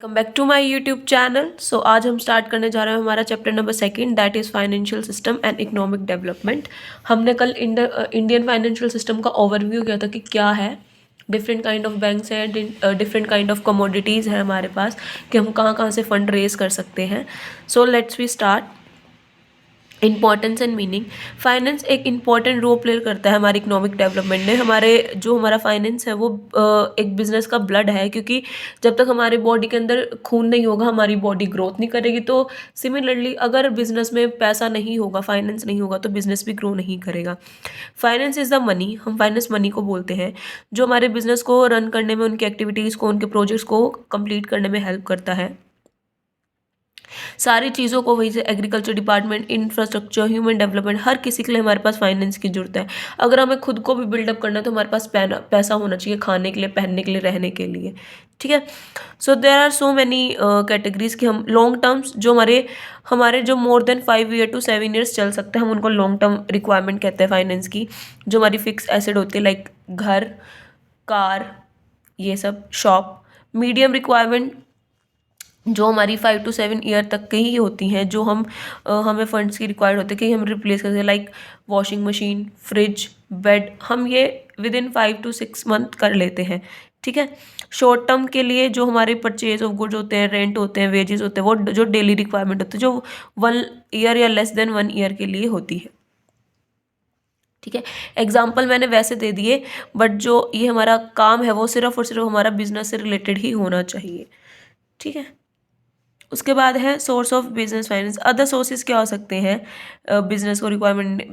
Welcome back to my YouTube channel. So आज हम start करने जा रहे हैं हमारा chapter number second, that is financial system and economic development. हमने कल इंडियन फाइनेंशियल सिस्टम का ओवरव्यू किया था कि क्या है, डिफरेंट काइंड ऑफ बैंक्स हैं, डिफरेंट काइंड ऑफ कमोडिटीज़ हैं हमारे पास, कि हम कहाँ कहाँ से फंड रेज कर सकते हैं। So let's we start. Importance and meaning. Finance एक इम्पॉर्टेंट रोल प्ले करता है हमारी इकोनॉमिक डेवलपमेंट में। हमारा फाइनेंस है वो एक बिजनेस का ब्लड है, क्योंकि जब तक हमारे बॉडी के अंदर खून नहीं होगा हमारी बॉडी ग्रोथ नहीं करेगी। तो सिमिलरली अगर बिजनेस में पैसा नहीं होगा, फाइनेंस नहीं होगा, तो बिजनेस भी ग्रो नहीं करेगा। फाइनेंस इज़ द मनी, हम फाइनेंस मनी को बोलते हैं, जो हमारे बिजनेस को रन करने में, उनकी एक्टिविटीज़ को, उनके प्रोजेक्ट्स को कंप्लीट करने में हेल्प करता है। सारी चीज़ों को, वही से agriculture department, infrastructure, human development, हर किसी के लिए हमारे पास फाइनेंस की जरूरत है। अगर हमें खुद को भी बिल्डअप करना है तो हमारे पास पैसा होना चाहिए, खाने के लिए, पहनने के लिए, रहने के लिए। ठीक है। So there are so many categories कि हम लॉन्ग टर्म्स, जो हमारे जो more than 5 year to 7 years चल सकते हैं, हम उनको लॉन्ग टर्म रिक्वायरमेंट कहते हैं फाइनेंस की। जो हमारी फिक्स एसेट होती है, लाइक घर, कार, ये सब, शॉप। मीडियम रिक्वायरमेंट जो हमारी 5 to 7 ईयर तक की ही होती हैं, जो हमें फंड्स की रिक्वायर्ड होते हैं कि हम रिप्लेस करते हैं, like washing machine, fridge, bed, हम ये विद इन 5 to 6 मंथ कर लेते हैं। ठीक है। शॉर्ट टर्म के लिए जो हमारे परचेज ऑफ गुड्स होते हैं, रेंट होते हैं, वेजेस होते हैं, वो जो डेली रिक्वायरमेंट होती है, जो 1 ईयर या लेस देन 1 ईयर के लिए होती है। ठीक है। एग्जाम्पल मैंने वैसे दे दिए, बट जो ये हमारा काम है वो सिर्फ और सिर्फ हमारा बिजनेस से रिलेटेड ही होना चाहिए। ठीक है। उसके बाद है source of business finance. Other sources क्या हो सकते हैं बिजनेस को रिक्वायरमेंट,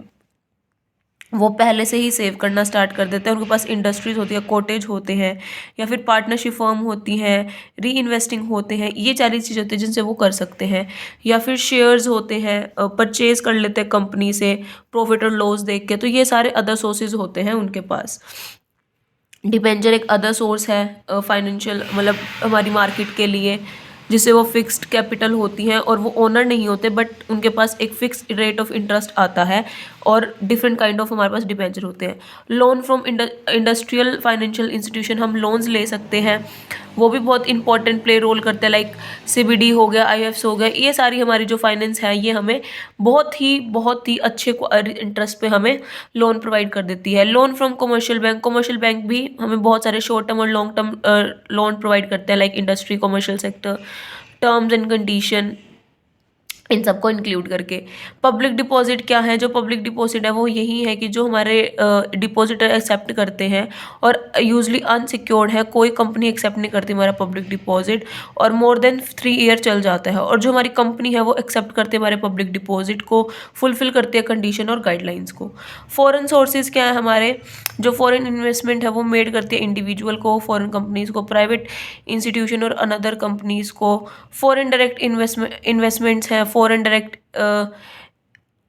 वो पहले से ही सेव करना स्टार्ट कर देते हैं। उनके पास इंडस्ट्रीज होती है, कॉटेज होते हैं, या फिर पार्टनरशिप फर्म होती हैं, री इन्वेस्टिंग होते हैं, ये सारी चीज़ होती है जिनसे वो कर सकते हैं। या फिर शेयर्स होते हैं, परचेज कर लेते हैं कंपनी से प्रॉफिट और लॉस देख के। तो ये सारे अदर सोर्सेज होते हैं उनके पास। डिबेंचर एक अदर सोर्स है फाइनेंशियल, मतलब हमारी मार्केट के लिए, जिससे वो फिक्स्ड कैपिटल होती हैं और वो ओनर नहीं होते, बट उनके पास एक फिक्स रेट ऑफ इंटरेस्ट आता है। और डिफरेंट काइंड ऑफ हमारे पास डिबेंचर होते हैं। Loan from industrial financial institution, हम लोन्स ले सकते हैं, वो भी बहुत इंपॉर्टेंट प्ले रोल करते हैं, लाइक सीबीडी हो गया, आईएफएस हो गया। ये सारी हमारी जो फाइनेंस है, ये हमें बहुत ही अच्छे इंटरेस्ट पे हमें लोन प्रोवाइड कर देती है। लोन फ्रॉम कमर्शियल बैंक भी हमें बहुत सारे शॉर्ट टर्म और लॉन्ग टर्म लोन प्रोवाइड करते हैं, like industry, commercial sector, terms and condition, इन सबको इंक्लूड करके। पब्लिक डिपॉजिट क्या है? जो पब्लिक डिपॉजिट है वो यही है कि जो हमारे डिपॉजिटर एक्सेप्ट करते हैं, और यूजली अनसिक्योर्ड है, कोई कंपनी एक्सेप्ट नहीं करती हमारा पब्लिक डिपॉजिट, और मोर देन 3 ईयर चल जाता है। और जो हमारी कंपनी है वो एक्सेप्ट करती है हमारे पब्लिक डिपॉजिट को, फुलफिल करती है कंडीशन और गाइडलाइंस को। फॉरेन सोर्सेज क्या है हमारे? जो फॉरेन इन्वेस्टमेंट है वो मेड करती है इंडिविजुअल को, फॉरेन कंपनीज को, प्राइवेट इंस्टीट्यूशन और अनदर कंपनीज को। फॉरेन डायरेक्ट इन्वेस्टमेंट्स हैं, फॉरेन डायरेक्ट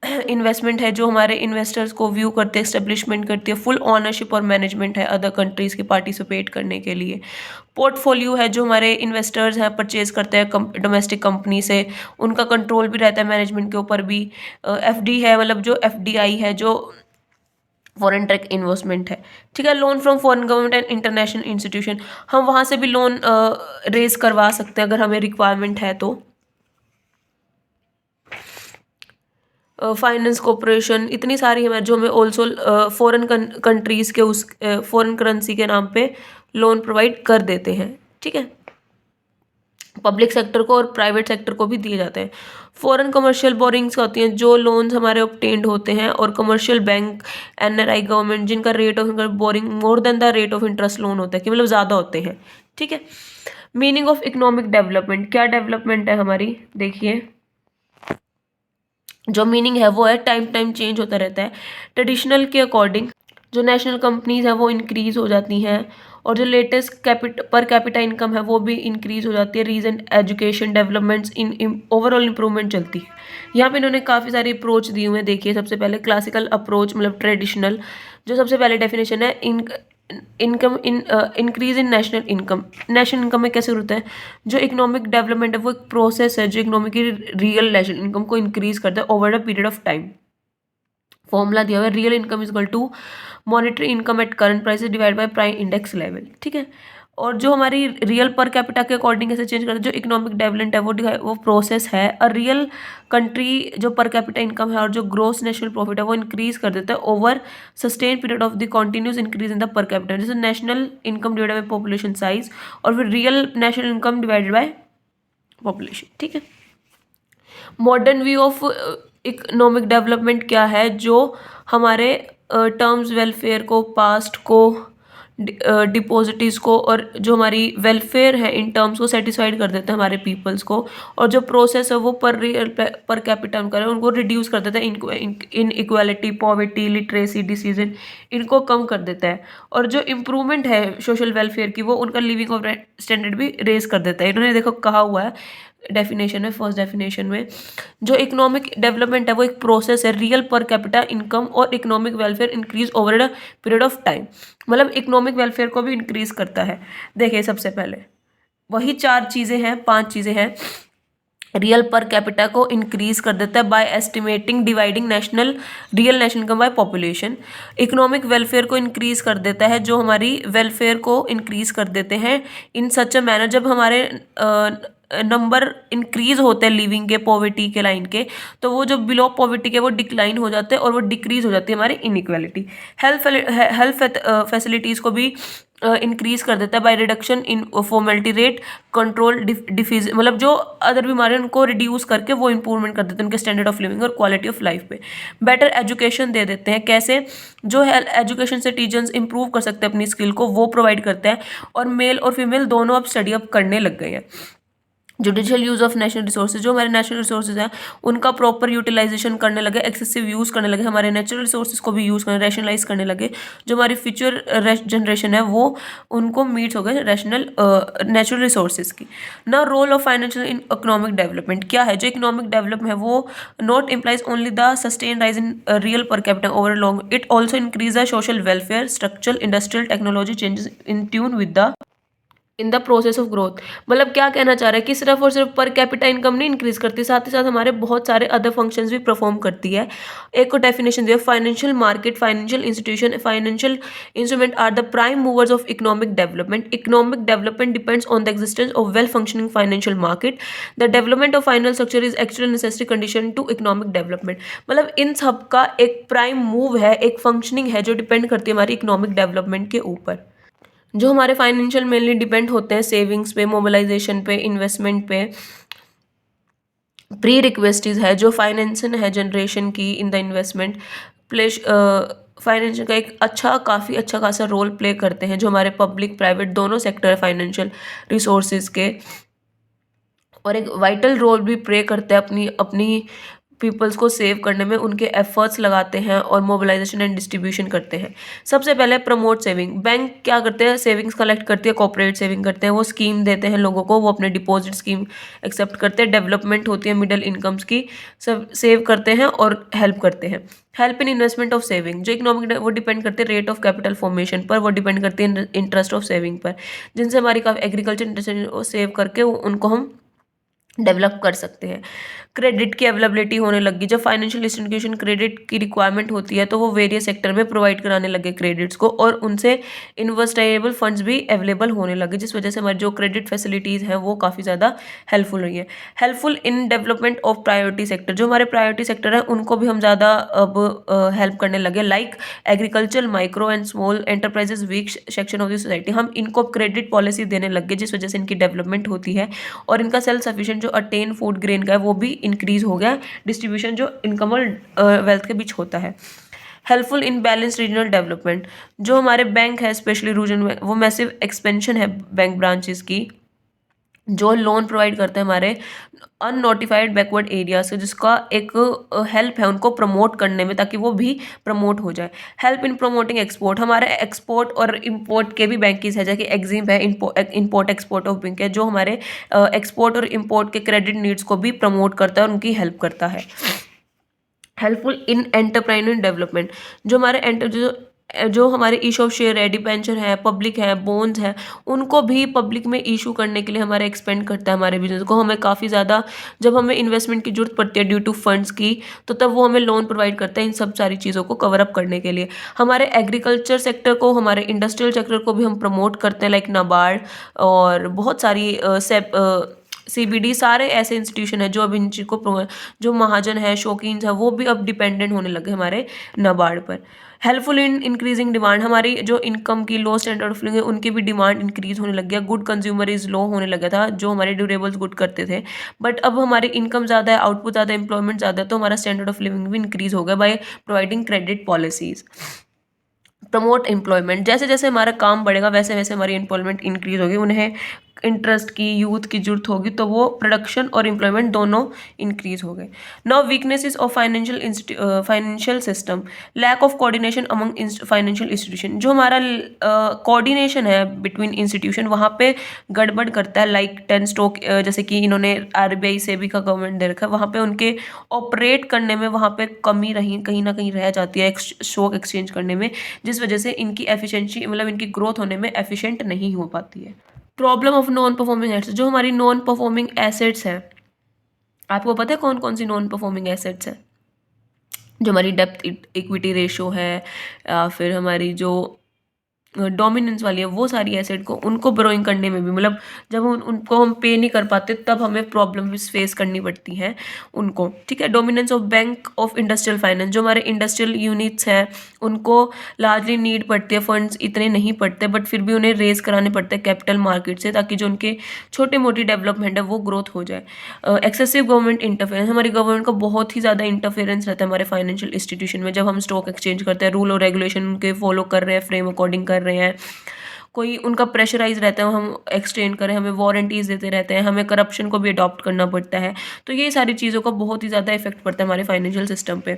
इन्वेस्टमेंट है जो हमारे इन्वेस्टर्स को व्यू करते हैं, एस्टेब्लिशमेंट करती है। फुल ऑनरशिप और मैनेजमेंट है अदर कंट्रीज़ की पार्टिसिपेट करने के लिए। पोर्टफोलियो है, जो हमारे इन्वेस्टर्स हैं परचेज करते हैं डोमेस्टिक कंपनी से, उनका कंट्रोल भी रहता है मैनेजमेंट के ऊपर भी। एफडी है, मतलब जो एफडीआई है, जो फॉरेन डायरेक्ट इन्वेस्टमेंट है। ठीक है। Loan from foreign government and international institution, हम वहाँ से भी लोन रेज करवा सकते हैं अगर हमें रिक्वायरमेंट है तो। फाइनेंस कॉरपोरेशन, इतनी सारी है जो हमें ऑल्सो फॉरेन कंट्रीज़ के उस फॉरेन करेंसी के नाम पे लोन प्रोवाइड कर देते हैं। ठीक है। पब्लिक सेक्टर को और प्राइवेट सेक्टर को भी दिए जाते हैं। फॉरेन कमर्शियल बोरिंग्स होती हैं, जो लोन्स हमारे ऑब्टेन्ड होते हैं, और कमर्शियल बैंक, एनआरआई, गवर्नमेंट, जिनका rate of boring more than the rate of interest loan होता है, कि मतलब ज़्यादा होते हैं। ठीक है। मीनिंग ऑफ इकोनॉमिक डेवलपमेंट, क्या डेवलपमेंट है हमारी? देखिए, जो मीनिंग है वो है टाइम चेंज होता रहता है। ट्रेडिशनल के अकॉर्डिंग जो नेशनल कंपनीज हैं वो इंक्रीज हो जाती हैं, और जो लेटेस्ट पर कैपिटा इनकम है वो भी इंक्रीज हो जाती है। Reason education developments in overall improvement चलती है। यहाँ पे इन्होंने काफ़ी सारे अप्रोच दिए हुए हैं। देखिए, सबसे पहले क्लासिकल अप्रोच, मतलब ट्रेडिशनल, जो सबसे पहले डेफिनेशन है income increase in national income. National income में कैसे होता है? जो इकोनॉमिक डेवलपमेंट है वो एक प्रोसेस है जो इकोनॉमिक की रियल नेशनल इनकम को इंक्रीज करता है over the period of time. Formula दिया हुआ है, real income is equal to monetary income at current prices divide by price index level. ठीक है। और जो हमारी रियल पर कैपिटा के अकॉर्डिंग कैसे चेंज करते हैं, जो इकोनॉमिक डेवलपमेंट है वो प्रोसेस है। और रियल कंट्री जो पर कैपिटा इनकम है और जो ग्रोस नेशनल प्रॉफिट है वो इंक्रीज कर देता है over sustain period of the continuous increase in the per capita, जैसे national income divided by population size और फिर real national income divided by population. ठीक है, modern view of economic development क्या है, जो हमारे टर्म्स वेलफेयर को, पास्ट को, डिपॉजिटिस को और जो हमारी वेलफेयर है इन टर्म्स को सेटिस्फाइड कर देता है हमारे पीपल्स को, और जो प्रोसेस है वो पर कैपिटा उनको रिड्यूस कर देता है, इन इक्वालिटी, पॉवर्टी, लिटरेसी, डिसीजन इनको कम कर देता है। और जो इम्प्रूवमेंट है सोशल वेलफेयर की वो उनका लिविंग ऑफ स्टैंडर्ड भी रेज कर देता है। इन्होंने देखो कहा हुआ है डेफिनेशन में, फर्स्ट डेफिनेशन में, जो इकोनॉमिक डेवलपमेंट है वो एक प्रोसेस है रियल पर कैपिटा इनकम और economic welfare increase over a period of time. मतलब इकोनॉमिक वेलफेयर को भी इंक्रीज करता है। देखिए सबसे पहले वही 4 चीज़ें हैं, 5 चीज़ें हैं। रियल पर कैपिटा को इंक्रीज कर देता है by estimating dividing real national income by population. Economic welfare को इंक्रीज कर देता है, जो हमारी वेलफेयर को इंक्रीज कर देते हैं इन सच अ मैनर, जब हमारे नंबर इंक्रीज होते हैं लिविंग के, पॉवर्टी के लाइन के, तो वो जो बिलो पॉवर्टी के वो डिक्लाइन हो जाते हैं और वो डिक्रीज हो जाती है हमारी इनइक्वालिटी। हेल्थ फैसिलिटीज़ को भी इंक्रीज कर देता है by reduction in formality rate, control diseases, मतलब जो अदर बीमारियां उनको रिड्यूस करके वो इंप्रूवमेंट कर देते हैं उनके स्टैंडर्ड ऑफ लिविंग और क्वालिटी ऑफ लाइफ पे। बेटर एजुकेशन दे देते हैं, कैसे, जो एजुकेशन से टीचर्स इंप्रूव कर सकते हैं अपनी स्किल को, वो प्रोवाइड करते हैं। और मेल और फीमेल दोनों अब स्टडी अप करने लग गए हैं। Judicial use of national resources, जो हमारे नेशनल रिसोर्सेज हैं उनका प्रॉपर यूटिलाइजेशन करने लगे, एक्सेसिव यूज़ करने लगे, हमारे नेचुरल रिसोर्सेज को भी यूज़ करने, रैशनलाइज करने लगे। जो हमारी फ्यूचर जनरेशन है वो उनको मीट्स हो गए रैशनल नेचुरल रिसोर्सेज की। ना role of financial in economic development क्या है, जो इकोनॉमिक डेवलपमेंट है वो not implies only the sustain rise in real per capita over long, it also increase the social welfare, structural industrial technology changes in tune with the in the process of growth. मतलब क्या कहना चाह रहा है कि सिर्फ और सिर्फ पर कैपिटा इनकम नहीं इंक्रीज करती, साथ ही साथ हमारे बहुत सारे अदर फंक्शंस भी परफॉर्म करती है। एक को डेफिनेशन दिया, financial market, financial institution, financial instrument are the prime movers of economic development. Economic development depends on the existence of well functioning financial market. The development of financial structure is actual necessary condition to economic development. मतलब इन सब का एक prime move है, एक functioning है जो depend करती है हमारी इकोनॉमिक डेवलपमेंट के ऊपर। जो हमारे फाइनेंशियल मेनली डिपेंड होते हैं सेविंग्स पे, मोबिलाइजेशन पे, इन्वेस्टमेंट पे। प्री रिक्वेस्टीज है जो फाइनेंसिंग है जनरेशन की in the investment place, financial का एक काफ़ी अच्छा खासा रोल प्ले करते हैं, जो हमारे पब्लिक प्राइवेट दोनों सेक्टर है फाइनेंशियल रिसोर्सेज के, और एक वाइटल रोल भी प्ले करते हैं अपनी अपनी पीपल्स को सेव करने में, उनके एफर्ट्स लगाते हैं और मोबिलाइजेशन एंड डिस्ट्रीब्यूशन करते हैं। सबसे पहले प्रमोट सेविंग। बैंक क्या करते हैं, सेविंग्स कलेक्ट करती है, कॉर्पोरेट सेविंग करते हैं, वो स्कीम देते हैं लोगों को, वो अपने डिपॉजिट स्कीम एक्सेप्ट करते हैं। डेवलपमेंट होती है मिडिल इनकम्स की, सब सेव करते हैं और हेल्प करते हैं। Help in investment of saving, जो इकोनॉमिक वो डिपेंड करते हैं रेट ऑफ कैपिटल फॉर्मेशन पर, वो डिपेंड करती है इंटरेस्ट ऑफ सेविंग पर, जिनसे हमारी एग्रीकल्चर इंडस्ट्री सेव करके उनको हम डेवलप कर सकते हैं। क्रेडिट की अवेलेबिलिटी होने लगी, जब फाइनेंशियल इंस्टीट्यूशन क्रेडिट की रिक्वायरमेंट होती है तो वो वेरियस सेक्टर में प्रोवाइड कराने लगे क्रेडिट्स को, और उनसे इन्वेस्टेबल फंड्स भी अवेलेबल होने लगे, जिस वजह से हमारी जो क्रेडिट फैसिलिटीज़ हैं वो काफ़ी ज़्यादा हेल्पफुल हुई है। Helpful in development of priority sector, जो हमारे प्रायोरिटी सेक्टर हैं उनको भी हम ज़्यादा अब हेल्प करने लगे, like agriculture, micro and small enterprises, week section of the society. हम इनको क्रेडिट पॉलिसी देने लगे, जिस वजह से इनकी डेवलपमेंट होती है और इनका सेल्फ सफिशिएंट जो अटेन फूड ग्रेन का है वो भी इंक्रीज हो गया, डिस्ट्रीब्यूशन जो इनकम और वेल्थ के बीच होता है। Helpful in balance regional development, जो हमारे बैंक है स्पेशली रीजन में, वो मैसिव एक्सपेंशन है बैंक ब्रांचेस की, जो लोन प्रोवाइड करते हैं हमारे अननोटिफाइड बैकवर्ड एरिया से, जिसका एक हेल्प है उनको प्रमोट करने में, ताकि वो भी प्रमोट हो जाए। हेल्प इन प्रमोटिंग एक्सपोर्ट, हमारे एक्सपोर्ट और इंपोर्ट के भी बैंकीज है, जैसे एग्जिम है, इंपोर्ट एक्सपोर्ट ऑफ बैंक है, जो हमारे एक्सपोर्ट और इंपोर्ट के क्रेडिट नीड्स को भी प्रमोट करता है और उनकी हेल्प करता है। हेल्पफुल इन एंटरप्राइनर डेवलपमेंट, जो हमारे जो जो हमारे इशू ऑफ शेयर है, डिबेंचर है, पब्लिक है, बॉन्ड्स है, उनको भी पब्लिक में इशू करने के लिए हमारा एक्सपेंड करता है हमारे बिजनेस को। हमें काफ़ी ज़्यादा जब हमें इन्वेस्टमेंट की जरूरत पड़ती है ड्यू टू फंड्स की, तो तब वो हमें लोन प्रोवाइड करता है इन सब सारी चीज़ों को कवर अप करने के लिए। हमारे एग्रीकल्चर सेक्टर को, हमारे इंडस्ट्रियल सेक्टर को भी हम प्रमोट करते हैं, लाइक नाबार्ड और बहुत सारी सीबीडी, सारे ऐसे इंस्टीट्यूशन है जो अब इन चीज़ को जो महाजन है, शौकीन है, वो भी अब डिपेंडेंट होने लगे हमारे नाबार्ड पर। हेल्पफुल इन इंक्रीजिंग डिमांड, हमारी जो इनकम की लो स्टैंडर्ड ऑफ लिविंग है उनकी भी डिमांड इंक्रीज होने लग गया। गुड कंज्यूमर इज लो होने लगा था, जो हमारे ड्यूरेबल्स गुड करते थे, बट अब हमारी इनकम ज़्यादा है, आउटपुट ज़्यादा है, एम्प्लॉयमेंट ज़्यादा है, तो हमारा स्टैंडर्ड ऑफ लिविंग भी इंक्रीज हो गया by providing credit policies. Promote employment, जैसे जैसे हमारा काम बढ़ेगा वैसे वैसे हमारी एम्प्लॉयमेंट इंक्रीज होगी, उन्हें इंटरेस्ट की, यूथ की जरूरत होगी, तो वो प्रोडक्शन और एम्प्लॉयमेंट दोनों इंक्रीज हो गए। Now weaknesses of financial system, lack of coordination among financial institution, जो हमारा कोऑर्डिनेशन है बिटवीन इंस्टीट्यूशन वहाँ पे गड़बड़ करता है। लाइक 10 स्टॉक, जैसे कि इन्होंने आरबीआई सेबी का गवर्नमेंट दे रखा है, वहाँ पे उनके ऑपरेट करने में वहाँ पे कमी रही, कहीं ना कहीं रह जाती है स्टॉक एक्सचेंज करने में, जिस वजह से इनकी एफिशिएंसी, मतलब इनकी ग्रोथ होने में एफिशिएंट नहीं हो पाती है। Problem of non performing assets, जो हमारी नॉन परफॉर्मिंग एसेट्स हैं, आपको पता है कौन कौन सी नॉन परफॉर्मिंग एसेट्स हैं? जो हमारी डेप्थ इक्विटी रेशो है, या फिर हमारी जो डोमिनेंस वाली है, वो सारी एसेट को, उनको ब्रोइंग करने में भी, मतलब जब उनको हम पे नहीं कर पाते तब हमें प्रॉब्लम फेस करनी पड़ती हैं उनको। ठीक है। Dominance of bank of industrial finance, जो हमारे इंडस्ट्रियल यूनिट्स हैं उनको लार्जली नीड पड़ती है, फंड्स इतने नहीं पड़ते, बट फिर भी उन्हें रेज कराने पड़ते हैं कैपिटल मार्केट से, ताकि जो उनके छोटे मोटी डेवलपमेंट है वो ग्रोथ हो जाए। एक्सेसिव गवर्नमेंट इंटरफेरेंस, हमारी गवर्नमेंट का बहुत ही ज़्यादा इंटरफेरेंस रहता है हमारे फाइनेंशियल इंस्टीट्यूशन में। जब हम स्टॉक एक्सचेंज करते हैं, रूल और रेगुलेशन के फॉलो कर रहे हैं, फ्रेम अकॉर्डिंग कर रहे हैं, कोई उनका प्रेशराइज रहता है हम एक्सटेंड करें, हमें वारंटीज देते रहते हैं, हमें करप्शन को भी अडॉप्ट करना पड़ता है, तो ये सारी चीज़ों का बहुत ही ज़्यादा इफेक्ट पड़ता है हमारे फाइनेंशियल सिस्टम पे।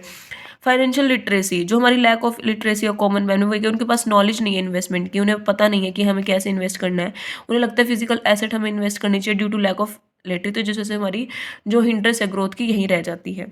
फाइनेंशियल लिटरेसी, जो हमारी लैक ऑफ लिटरेसी और कॉमन मैन, वो उनके पास नॉलेज नहीं है इन्वेस्टमेंट की, उन्हें पता नहीं है कि हमें कैसे इन्वेस्ट करना है, उन्हें लगता है फिजिकल एसेट हमें इन्वेस्ट करनी चाहिए due to lack of literacy, तो जिस वजह से हमारी जो हिंड्रेंस है ग्रोथ की यहीं रह जाती है।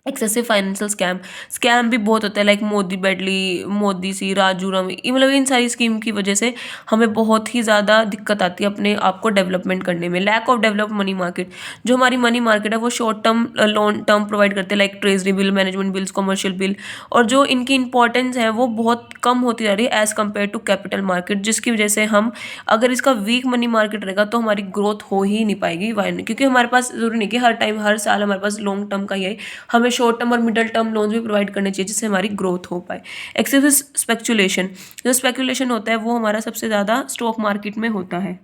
एक्सेसिव फाइनेंशियल स्कैम भी बहुत होता है, लाइक मोदी बेडली, मोदी सी, राजू रमी, मतलब इन सारी स्कीम की वजह से हमें बहुत ही ज़्यादा दिक्कत आती है अपने आप को डेवलपमेंट करने में। Lack of develop money market, जो हमारी मनी मार्केट है वो short term long term provide करते हैं, like treasury bill, management bills, commercial bill, और जो इनकी इंपॉर्टेंस है वो बहुत कम होती जा रही है as compare to capital market, जिसकी वजह से हम, अगर इसका वीक मनी मार्केट रहेगा तो हमारी ग्रोथ हो ही नहीं पाएगी। वाई नहीं? क्योंकि हमारे पास ज़रूरी नहीं कि हर टाइम हर साल हमारे पास लॉन्ग टर्म का ही है, हमें शॉर्ट टर्म और मिडल टर्म लोन्स भी प्रोवाइड करने चाहिए जिससे हमारी ग्रोथ हो पाए। एक्सेसिव स्पेकुलेशन, जो स्पेकुलेशन होता है वो हमारा सबसे ज़्यादा स्टॉक मार्केट में होता है।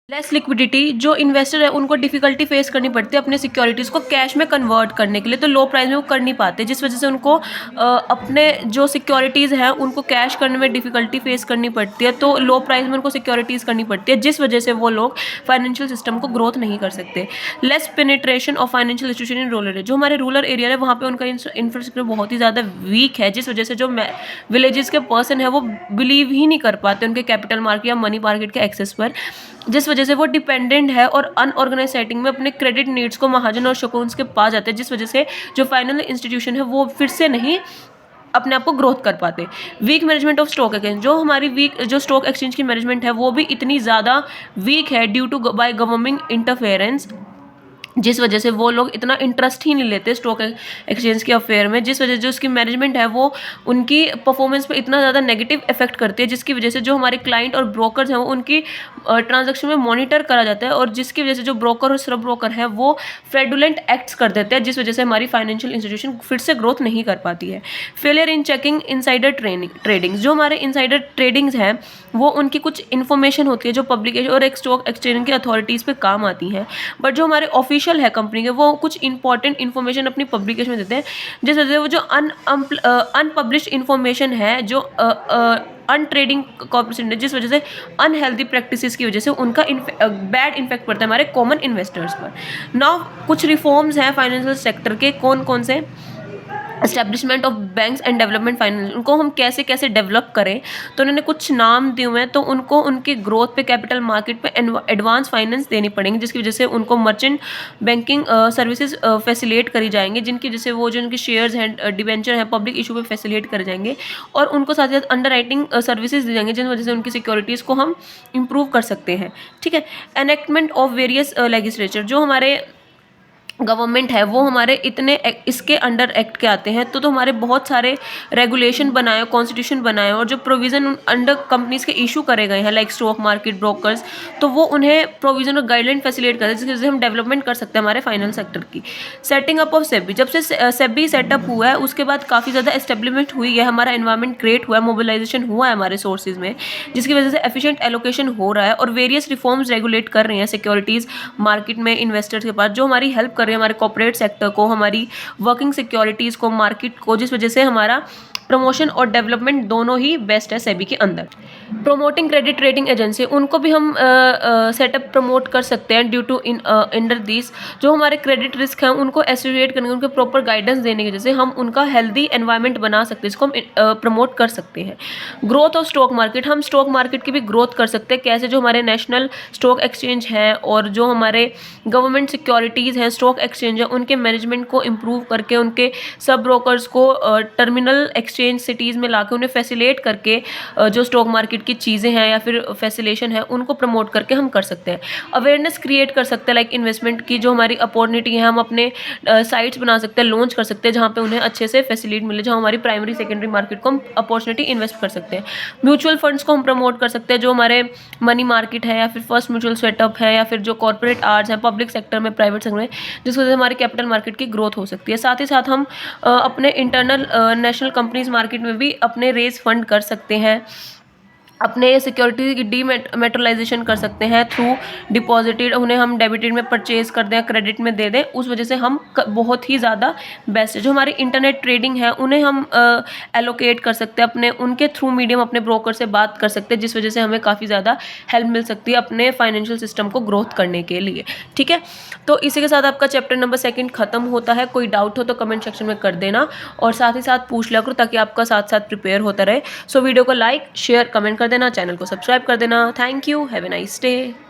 लेस लिक्विडिटी, जो इन्वेस्टर है उनको डिफिकल्टी फेस करनी पड़ती है अपने सिक्योरिटीज़ को कैश में कन्वर्ट करने के लिए, तो लो प्राइस में वो कर नहीं पाते, जिस वजह से उनको अपने जो सिक्योरिटीज़ हैं उनको कैश करने में डिफिकल्टी फेस करनी पड़ती है, तो लो प्राइस में उनको सिक्योरिटीज़ करनी पड़ती है, जिस वजह से वो लोग फाइनेंशियल सिस्टम को ग्रोथ नहीं कर सकते। Less penetration of financial institution in rural area, जो हमारे रूरल एरिया है वहाँ पर उनका इंफ्रास्ट्रक्चर बहुत ही ज़्यादा वीक है, जिस वजह से जो विलेजेस के पर्सन है वो बिलीव ही नहीं कर पाते उनके कैपिटल मार्केट या मनी मार्केट के एक्सेस पर, जिस वजह से वो डिपेंडेंट है और अनऑर्गेनाइज सेटिंग में अपने क्रेडिट नीड्स को महाजन और शकुन्स के पास जाते हैं, जिस वजह से जो फाइनल इंस्टीट्यूशन है वो फिर से नहीं अपने आप को ग्रोथ कर पाते। Weak management of stock exchange, जो हमारी वीक जो स्टॉक एक्सचेंज की मैनेजमेंट है वो भी इतनी ज़्यादा वीक है due to by government interference, जिस वजह से वो लोग इतना इंटरेस्ट ही नहीं लेते स्टॉक एक्सचेंज के अफेयर में, जिस वजह से जो उसकी मैनेजमेंट है वो उनकी परफॉर्मेंस पे इतना ज़्यादा नेगेटिव इफेक्ट करती है, जिसकी वजह से जो हमारे क्लाइंट और ब्रोकर्स हैं वो उनकी ट्रांजैक्शन में मॉनिटर करा जाता है, और जिसकी वजह से जो ब्रोकर और सब ब्रोकर है वो फ्रेडुलेंट एक्ट्स कर देते हैं, जिस वजह से हमारी फाइनेंशियल इंस्टीट्यूशन फिर से ग्रोथ नहीं कर पाती है। Failure in checking insider tradings, जो हमारे इनसाइडर ट्रेडिंग्स हैं वो उनकी कुछ इन्फॉर्मेशन होती है जो पब्लिकेशन और एक स्टॉक एक्सचेंज की अथॉरिटीज़ पे काम आती हैं, बट जो हमारे ऑफिशियल है कंपनी के वो कुछ इंपॉर्टेंट इन्फॉर्मेशन अपनी पब्लिकेशन में देते हैं, जिस वजह से वो जो अनपब्लिश्ड इन्फॉर्मेशन है जो अनट्रेडिंग कॉर्पोरेशन है, जिस वजह से अनहेल्दी प्रैक्टिसेस की वजह से उनका बैड इम्पैक्ट पड़ता है हमारे कॉमन इन्वेस्टर्स पर। नाउ कुछ रिफॉर्म्स हैं फाइनेंशियल सेक्टर के, कौन कौन से? Establishment of banks and development finance, उनको हम कैसे कैसे डेवलप करें, तो उन्होंने कुछ नाम दिए हुए हैं। तो उनको उनके ग्रोथ पे, कैपिटल मार्केट पे एडवांस फाइनेंस देनी पड़ेंगी, जिसकी वजह से उनको मर्चेंट बैंकिंग सर्विसेज फैसिलिटेट करी जाएंगी, जिनकी जैसे वो जो उनके शेयर्स हैं, डिबेंचर हैं, पब्लिक इशू पे फैसिलिटेट करे जाएंगे। और उनको साथ साथ अंडर राइटिंग सर्विसेज दी जाएंगी, जिन वजह से उनकी सिक्योरिटीज़ को हम इम्प्रूव कर सकते हैं। ठीक है। एनेक्टमेंट ऑफ वेरियस लेजिस्लेचर, जो हमारे गवर्नमेंट है वो हमारे इतने इसके अंडर एक्ट के आते हैं, तो हमारे बहुत सारे रेगुलेशन बनाए, कॉन्स्टिट्यूशन बनाए, और जो प्रोविज़न अंडर कंपनीज के इशू करे गए हैं लाइक स्टॉक मार्केट, ब्रोकर्स, तो वो उन्हें प्रोविज़न और गाइडलाइन फैसिलिटेट करते हैं, जिसकी वजह से हम डेवलपमेंट कर सकते हैं हमारे फाइनेंस सेक्टर की। सेटिंग अप ऑफ सेबी, जब से सेबी सेटअप हुआ है उसके बाद काफ़ी ज़्यादा एस्टेब्लिशमेंट हुई है, हमारा एनवायरमेंट क्रिएट हुआ है, मोबिलाइजेशन हुआ है हमारे सोर्सेज में, जिसकी वजह से एफिशिएंट एलोकेशन हो रहा है, और वेरियस रिफॉर्म्स रेगुलेट कर रहे हैं सिक्योरिटीज़ मार्केट में इन्वेस्टर्स के पास, जो हमारी हेल्प कर रहे हैं हमारे कॉर्पोरेट सेक्टर को, हमारी वर्किंग सिक्योरिटीज़ को, मार्केट को, जिस वजह से हमारा प्रमोशन और डेवलपमेंट दोनों ही बेस्ट है सेबी के अंदर। प्रोमोटिंग क्रेडिट रेटिंग एजेंसी, उनको भी हम सेटअप प्रमोट कर सकते हैं due to in under this, जो हमारे क्रेडिट रिस्क हैं उनको एस्टिमेट करने, उनको प्रॉपर गाइडेंस देने की वजह से हम उनका हेल्दी एनवायरनमेंट बना सकते हैं, इसको हम प्रमोट कर सकते हैं। ग्रोथ ऑफ स्टॉक मार्केट, हम स्टॉक मार्केट की भी ग्रोथ कर सकते हैं, कैसे, जो हमारे नेशनल स्टॉक एक्सचेंज हैं और जो हमारे गवर्नमेंट सिक्योरिटीज़ हैं, स्टॉक एक्सचेंज है, उनके मैनेजमेंट को इम्प्रूव करके, उनके सब ब्रोकर्स को टर्मिनल एक्सचेंज सिटीज़ में लाके उन्हें फैसिलिटेट करके जो स्टॉक मार्केट की चीज़ें हैं या फिर फैसिलेशन है उनको प्रमोट करके हम कर सकते हैं। अवेयरनेस क्रिएट कर सकते हैं लाइक इन्वेस्टमेंट की जो हमारी अपॉर्चुनिटी है, हम अपने साइट्स बना सकते हैं, लॉन्च कर सकते हैं, जहाँ पे उन्हें अच्छे से फैसिलिटी मिले, जहाँ हमारी प्राइमरी सेकेंडरी मार्केट को हम अपॉर्चुनिटी इन्वेस्ट कर सकते हैं। म्यूचुअल फंड्स को हम प्रमोट कर सकते हैं, जो हमारे मनी मार्केट है या फिर फर्स्ट म्यूचुअल सेटअप है या फिर जो कॉर्पोरेट आर्ट्स है पब्लिक सेक्टर में, प्राइवेट सेक्टर में, जिसकी वजह से हमारी कैपिटल मार्केट की ग्रोथ हो सकती है। साथ ही साथ हम अपने इंटरनल नेशनल कंपनीज मार्केट में भी अपने रेज फंड कर सकते हैं, अपने सिक्योरिटी की डीमेटलाइजेशन कर सकते हैं थ्रू डिपॉजिटेड, उन्हें हम डेबिटेड में परचेज कर दें, क्रेडिट में दे दें, उस वजह से हम बहुत ही ज़्यादा बेस्ट है। जो हमारी इंटरनेट ट्रेडिंग है उन्हें हम एलोकेट कर सकते हैं, अपने उनके थ्रू मीडियम अपने ब्रोकर से बात कर सकते हैं, जिस वजह से हमें काफ़ी ज़्यादा हेल्प मिल सकती है अपने फाइनेंशियल सिस्टम को ग्रोथ करने के लिए। ठीक है, तो इसी के साथ आपका चैप्टर नंबर 2 खत्म होता है। कोई डाउट हो तो कमेंट सेक्शन में कर देना, और साथ ही साथ पूछ लिया करो ताकि आपका साथ साथ प्रिपेयर होता रहे। सो वीडियो को लाइक, शेयर, कमेंट कर देना, चैनल को सब्सक्राइब कर देना। Thank you, have a nice day.